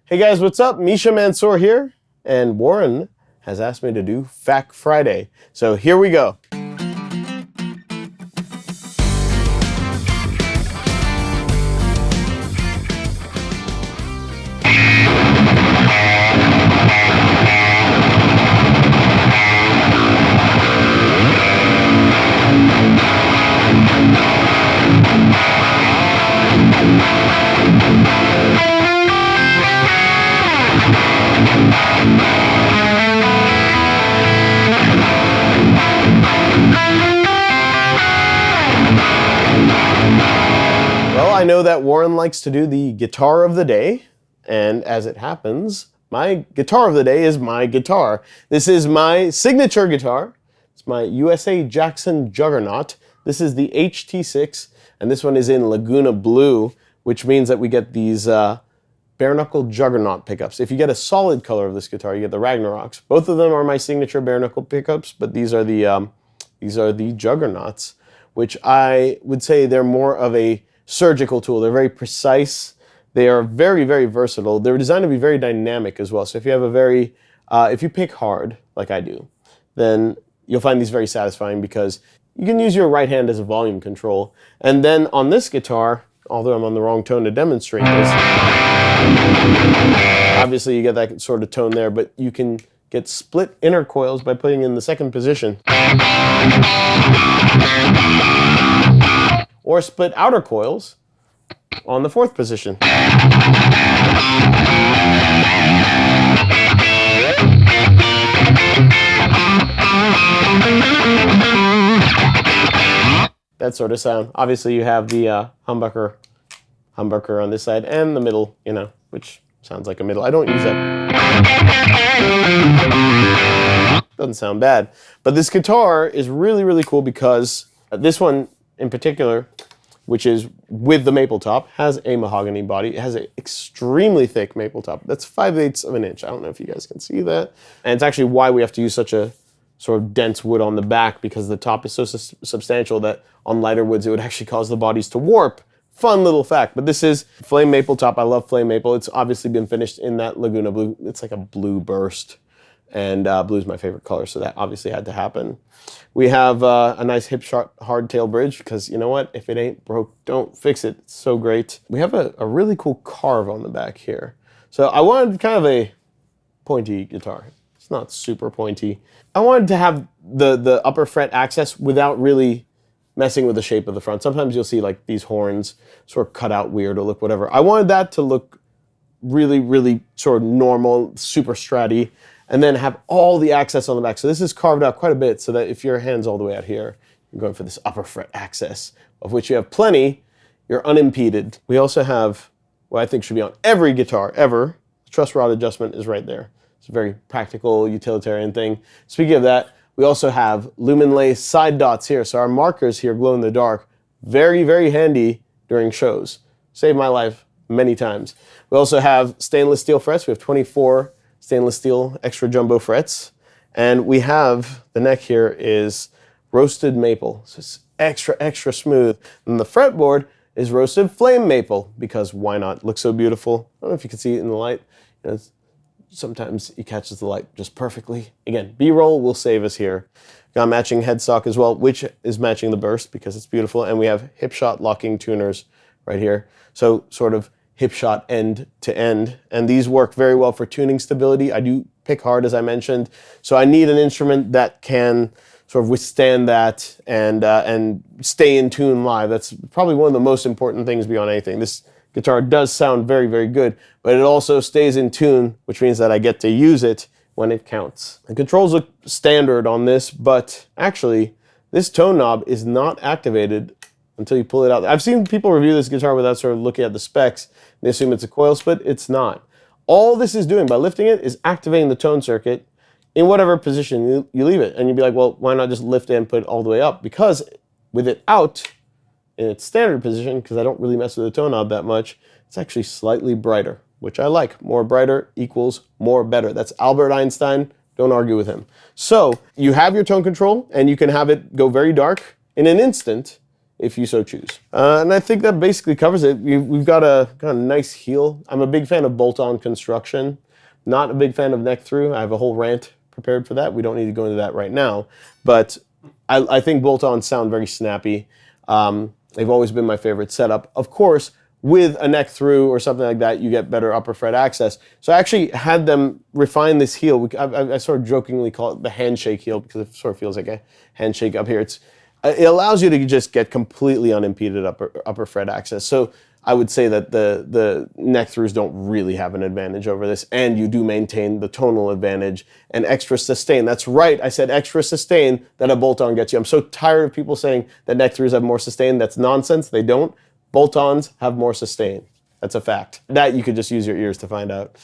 Hey guys, what's up? Misha Mansour here, and Warren has asked me to do Fact Friday. So here we go. Well, I know that Warren likes to do the guitar of the day, and as it happens, my guitar of the day is my guitar. This is my signature guitar. It's my USA Jackson Juggernaut. This is the HT6, and this one is in Laguna Blue, which means that we get these bare knuckle Juggernaut pickups. If you get a solid color of this guitar, you get the Ragnaroks. Both of them are my signature bare knuckle pickups, but these are the Juggernauts, which I would say they're more of a surgical tool. They're very precise. They are very, very versatile. They're designed to be very dynamic as well. So if you have if you pick hard, like I do, then you'll find these very satisfying because you can use your right hand as a volume control. And then on this guitar, although I'm on the wrong tone to demonstrate this, obviously you get that sort of tone there, but you can get split inner coils by putting in the second position. Or split outer coils on the fourth position. That sort of sound. Obviously you have the humbucker on this side and the middle, which sounds like a middle. I don't use that. Doesn't sound bad. But this guitar is really, really cool because this one in particular, which is with the maple top, has a mahogany body. It has an extremely thick maple top. That's 5/8 of an inch. I don't know if you guys can see that. And it's actually why we have to use such a sort of dense wood on the back, because the top is so substantial that on lighter woods it would actually cause the bodies to warp. Fun little fact. But this is flame maple top. I love flame maple. It's obviously been finished in that Laguna Blue. It's like a blue burst. And blue is my favorite color, so that obviously had to happen. We have a nice hip shot hardtail bridge, because you know what? If it ain't broke, don't fix it. It's so great. We have a really cool carve on the back here. So I wanted kind of a pointy guitar. It's not super pointy. I wanted to have the upper fret access without really messing with the shape of the front. Sometimes you'll see like these horns sort of cut out weird or look whatever. I wanted that to look really, really sort of normal, super stratty, and then have all the access on the back. So this is carved out quite a bit so that if your hand's all the way out here, you're going for this upper fret access, of which you have plenty, you're unimpeded. We also have what I think should be on every guitar ever. The truss rod adjustment is right there. It's a very practical, utilitarian thing. Speaking of that, we also have lumen lace side dots here. So our markers here glow in the dark. Very, very handy during shows. Saved my life many times. We also have stainless steel frets. We have 24 stainless steel extra jumbo frets. And we have, the neck here is roasted maple. So it's extra, extra smooth. And the fretboard is roasted flame maple, because why not? It looks so beautiful. I don't know if you can see it in the light. Sometimes it catches the light just perfectly. Again, B-roll will save us here. Got matching headstock as well, which is matching the burst because it's beautiful. And we have hip shot locking tuners right here. So sort of hip shot end to end. And these work very well for tuning stability. I do pick hard, as I mentioned. So I need an instrument that can sort of withstand that and stay in tune live. That's probably one of the most important things beyond anything. This guitar does sound very, very good, but it also stays in tune, which means that I get to use it when it counts. The controls look standard on this, but actually this tone knob is not activated until you pull it out. I've seen people review this guitar without sort of looking at the specs. They assume it's a coil split. It's not. All this is doing by lifting it is activating the tone circuit in whatever position you leave it. And you'd be like, well, why not just lift it and put it all the way up? Because with it out in its standard position, because I don't really mess with the tone knob that much, it's actually slightly brighter, which I like. More brighter equals more better. That's Albert Einstein. Don't argue with him. So you have your tone control, and you can have it go very dark in an instant. if you so choose. And I think that basically covers it. We've got a nice heel. I'm a big fan of bolt-on construction. Not a big fan of neck through. I have a whole rant prepared for that. We don't need to go into that right now. But I think bolt-ons sound very snappy. They've always been my favorite setup. Of course, with a neck through or something like that, you get better upper fret access. So I actually had them refine this heel. I sort of jokingly call it the handshake heel because it sort of feels like a handshake up here. It allows you to just get completely unimpeded upper fret access. So I would say that the neck throughs don't really have an advantage over this, and you do maintain the tonal advantage and extra sustain. That's right, I said extra sustain that a bolt-on gets you. I'm so tired of people saying that neck throughs have more sustain. That's nonsense, they don't. Bolt-ons have more sustain. That's a fact. That you could just use your ears to find out.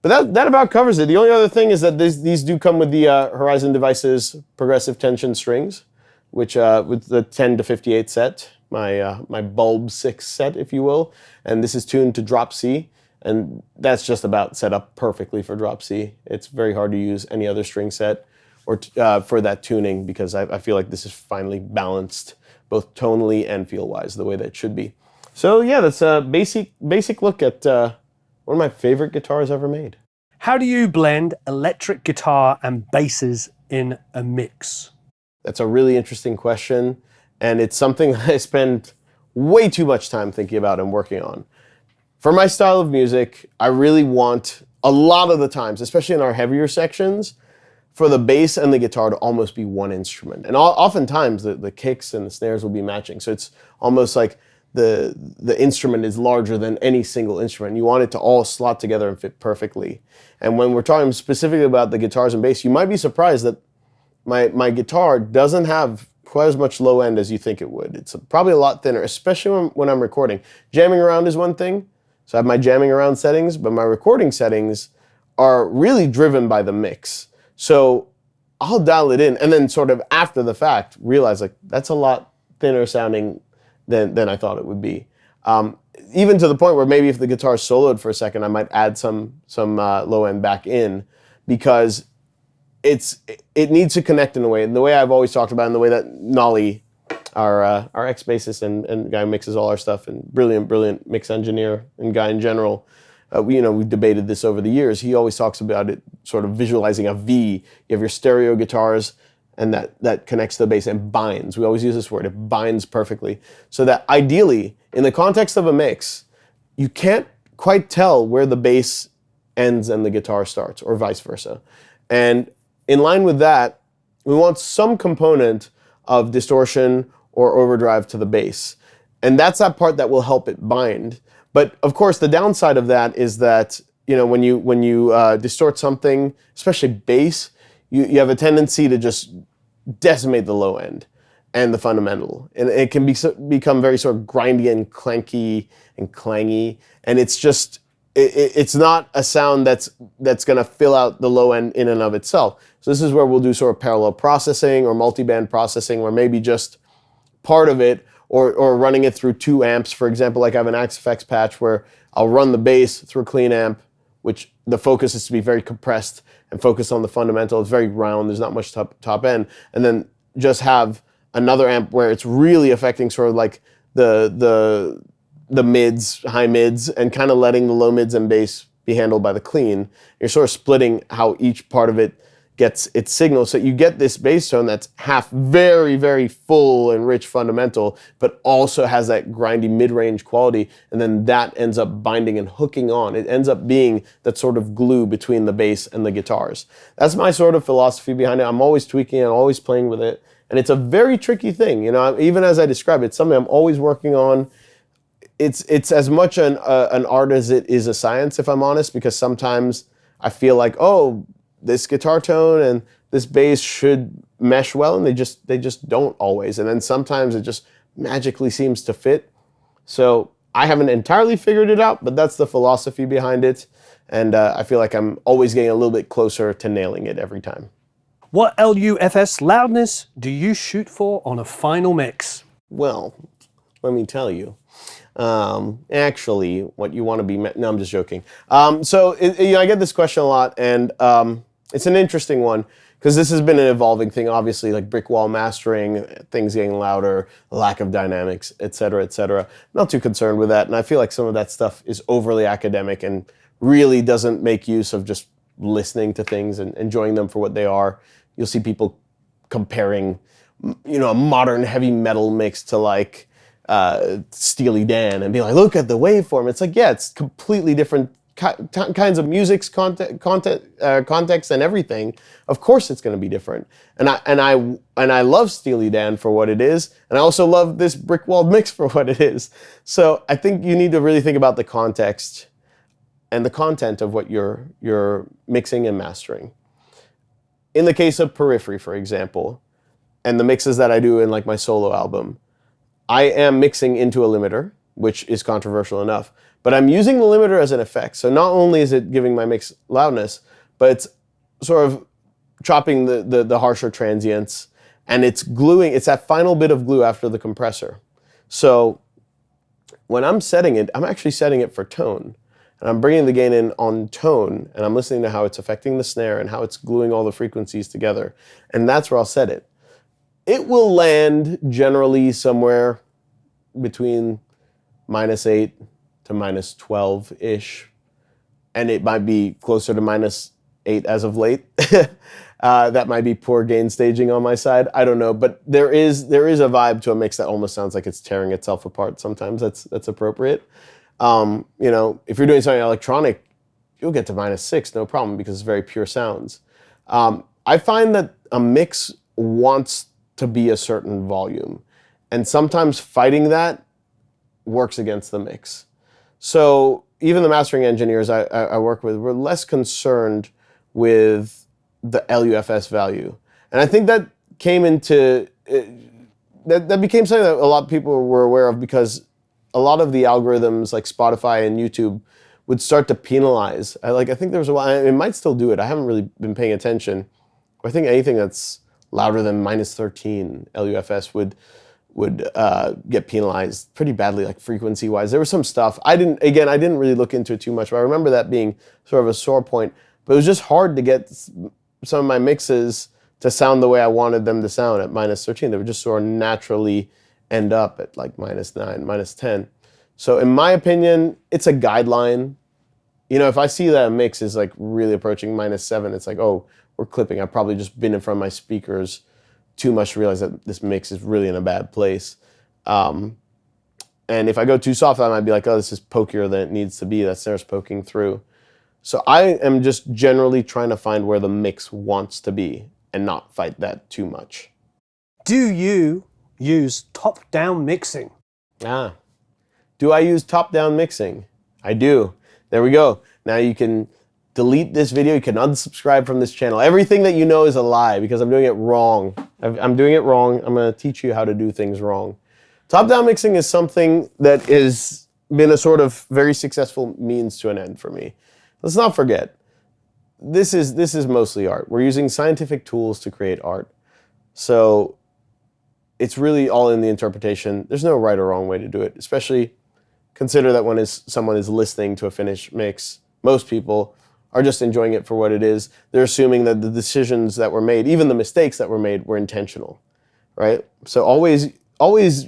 But that about covers it. The only other thing is that these do come with the Horizon Devices progressive tension strings, which with the 10 to 58 set, my bulb 6 set, if you will, and this is tuned to drop C, and that's just about set up perfectly for drop C. It's very hard to use any other string set or for that tuning because I feel like this is finally balanced both tonally and feel-wise the way that it should be. So yeah, that's a basic look at one of my favorite guitars ever made. How do you blend electric guitar and basses in a mix? That's a really interesting question, and it's something I spend way too much time thinking about and working on. For my style of music, I really want, a lot of the times, especially in our heavier sections, for the bass and the guitar to almost be one instrument. And oftentimes the kicks and the snares will be matching. So it's almost like the instrument is larger than any single instrument. You want it to all slot together and fit perfectly. And when we're talking specifically about the guitars and bass, you might be surprised that my guitar doesn't have quite as much low end as you think it would. It's probably a lot thinner, especially when I'm recording. Jamming around is one thing. So I have my jamming around settings, but my recording settings are really driven by the mix. So I'll dial it in and then sort of after the fact realize like that's a lot thinner sounding than I thought it would be. Even to the point where maybe if the guitar is soloed for a second, I might add some low end back in because it needs to connect in a way. And the way I've always talked about it, and the way that Nolly, our ex-bassist and guy who mixes all our stuff and brilliant mix engineer and guy in general, we've debated this over the years. He always talks about it sort of visualizing a V. You have your stereo guitars, and that connects to the bass and binds. We always use this word. It binds perfectly. So that ideally, in the context of a mix, you can't quite tell where the bass ends and the guitar starts, or vice versa. And in line with that, we want some component of distortion or overdrive to the bass. And that's that part that will help it bind. But of course, the downside of that is that when you distort something, especially bass, you have a tendency to just decimate the low end and the fundamental, and it can become very sort of grindy and clanky and clangy, and it's not a sound that's going to fill out the low end in and of itself. So this is where we'll do sort of parallel processing or multiband processing, where maybe just part of it, or running it through 2 amps. For example, like I have an Axe-Fx patch where I'll run the bass through a clean amp, which the focus is to be very compressed and focus on the fundamental. It's very round, there's not much top end. And then just have another amp where it's really affecting sort of like the mids, high mids, and kind of letting the low mids and bass be handled by the clean. You're sort of splitting how each part of it gets its signal. So you get this bass tone that's half very, very full and rich fundamental, but also has that grindy mid-range quality, and then that ends up binding and hooking on. It ends up being that sort of glue between the bass and the guitars. That's my sort of philosophy behind it. I'm always tweaking it, I'm always playing with it, and it's a very tricky thing. Even as I describe it, it's something I'm always working on. It's as much an art as it is a science, if I'm honest, because sometimes I feel like, oh, this guitar tone and this bass should mesh well, and they just don't always. And then sometimes it just magically seems to fit. So I haven't entirely figured it out, but that's the philosophy behind it. And I feel like I'm always getting a little bit closer to nailing it every time. What LUFS loudness do you shoot for on a final mix? Well, let me tell you. Actually, what you want to be... No, I'm just joking. I get this question a lot, and it's an interesting one because this has been an evolving thing, obviously, like brick wall mastering, things getting louder, lack of dynamics, et cetera, et cetera. Not too concerned with that, and I feel like some of that stuff is overly academic and really doesn't make use of just listening to things and enjoying them for what they are. You'll see people comparing, a modern heavy metal mix to like Steely Dan and be like, look at the waveform. It's like, yeah, it's completely different kinds of music's context and everything. Of course, it's going to be different. And I love Steely Dan for what it is, and I also love this brick walled mix for what it is. So I think you need to really think about the context and the content of what you're mixing and mastering. In the case of Periphery, for example, and the mixes that I do in like my solo album, I am mixing into a limiter, which is controversial enough, but I'm using the limiter as an effect. So not only is it giving my mix loudness, but it's sort of chopping the harsher transients, and it's gluing, it's that final bit of glue after the compressor. So when I'm setting it, I'm actually setting it for tone. And I'm bringing the gain in on tone, and I'm listening to how it's affecting the snare and how it's gluing all the frequencies together. And that's where I'll set it. It will land generally somewhere between -8 to -12-ish. And it might be closer to -8 as of late. That might be poor gain staging on my side. I don't know. But there is a vibe to a mix that almost sounds like it's tearing itself apart. Sometimes that's appropriate. If you're doing something electronic, you'll get to -6, no problem, because it's very pure sounds. I find that a mix wants to be a certain volume, and sometimes fighting that works against the mix. So even the mastering engineers I work with were less concerned with the LUFS value, and I think that came into that became something that a lot of people were aware of, because a lot of the algorithms like Spotify and YouTube would start to penalize. I think there was a while, it might still do it, I haven't really been paying attention. I think anything that's louder than -13 LUFS would get penalized pretty badly, like frequency-wise. There was some stuff, I didn't really look into it too much, but I remember that being sort of a sore point. But it was just hard to get some of my mixes to sound the way I wanted them to sound at -13. They would just sort of naturally end up at like -9, -10. So in my opinion, it's a guideline. If I see that a mix is like really approaching -7, it's like, oh, we're clipping. I've probably just been in front of my speakers too much to realize that this mix is really in a bad place. And if I go too soft, I might be like, oh, this is pokier than it needs to be. That snare's poking through. So I am just generally trying to find where the mix wants to be and not fight that too much. Do you use top-down mixing? Do I use top-down mixing? I do. There we go. Now you can delete this video. You can unsubscribe from this channel. Everything that you know is a lie because I'm doing it wrong. I'm doing it wrong. I'm going to teach you how to do things wrong. Top-down mixing is something that has been a sort of very successful means to an end for me. Let's not forget, this is mostly art. We're using scientific tools to create art. So it's really all in the interpretation. There's no right or wrong way to do it, especially consider that when someone is listening to a finished mix, most people are just enjoying it for what it is. They're assuming that the decisions that were made, even the mistakes that were made, were intentional, right? So always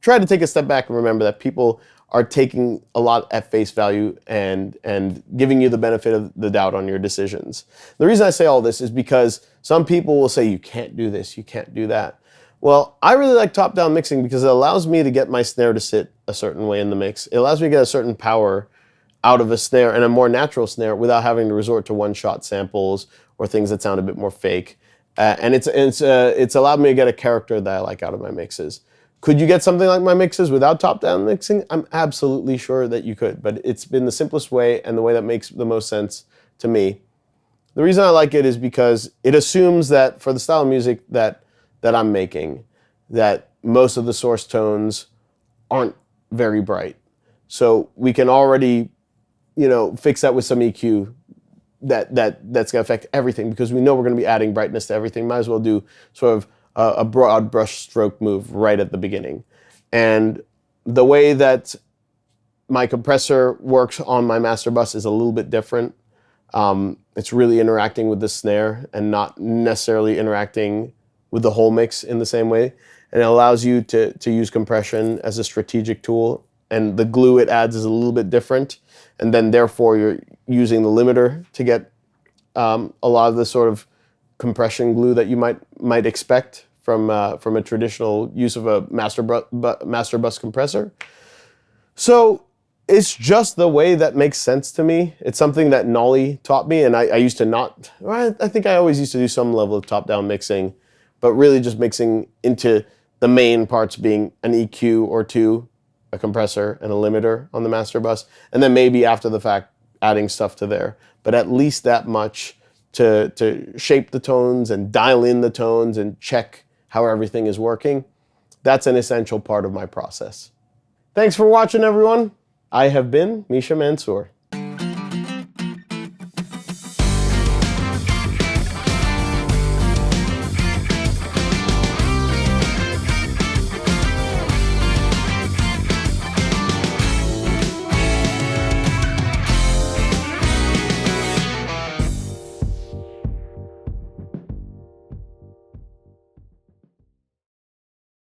try to take a step back and remember that people are taking a lot at face value and giving you the benefit of the doubt on your decisions. The reason I say all this is because some people will say, you can't do this, you can't do that. Well, I really like top-down mixing because it allows me to get my snare to sit a certain way in the mix. It allows me to get a certain power out of a snare and a more natural snare without having to resort to one-shot samples or things that sound a bit more fake. And it's allowed me to get a character that I like out of my mixes. Could you get something like my mixes without top-down mixing? I'm absolutely sure that you could, but it's been the simplest way and the way that makes the most sense to me. The reason I like it is because it assumes that for the style of music that I'm making, that most of the source tones aren't very bright. So we can already, fix that with some EQ that's going to affect everything, because we know we're going to be adding brightness to everything. Might as well do sort of a broad brush stroke move right at the beginning. And the way that my compressor works on my master bus is a little bit different. It's really interacting with the snare and not necessarily interacting with the whole mix in the same way. And it allows you to use compression as a strategic tool. And the glue it adds is a little bit different. And then therefore you're using the limiter to get a lot of the sort of compression glue that you might expect from a traditional use of a master bus compressor. So it's just the way that makes sense to me. It's something that Nolly taught me, and I used to not. I think I always used to do some level of top-down mixing, but really just mixing into the main parts being an EQ or two, a compressor, and a limiter on the master bus, and then maybe after the fact adding stuff to there. But at least that much to shape the tones and dial in the tones and check how everything is working. That's an essential part of my process. Thanks for watching, everyone. I have been Misha Mansour.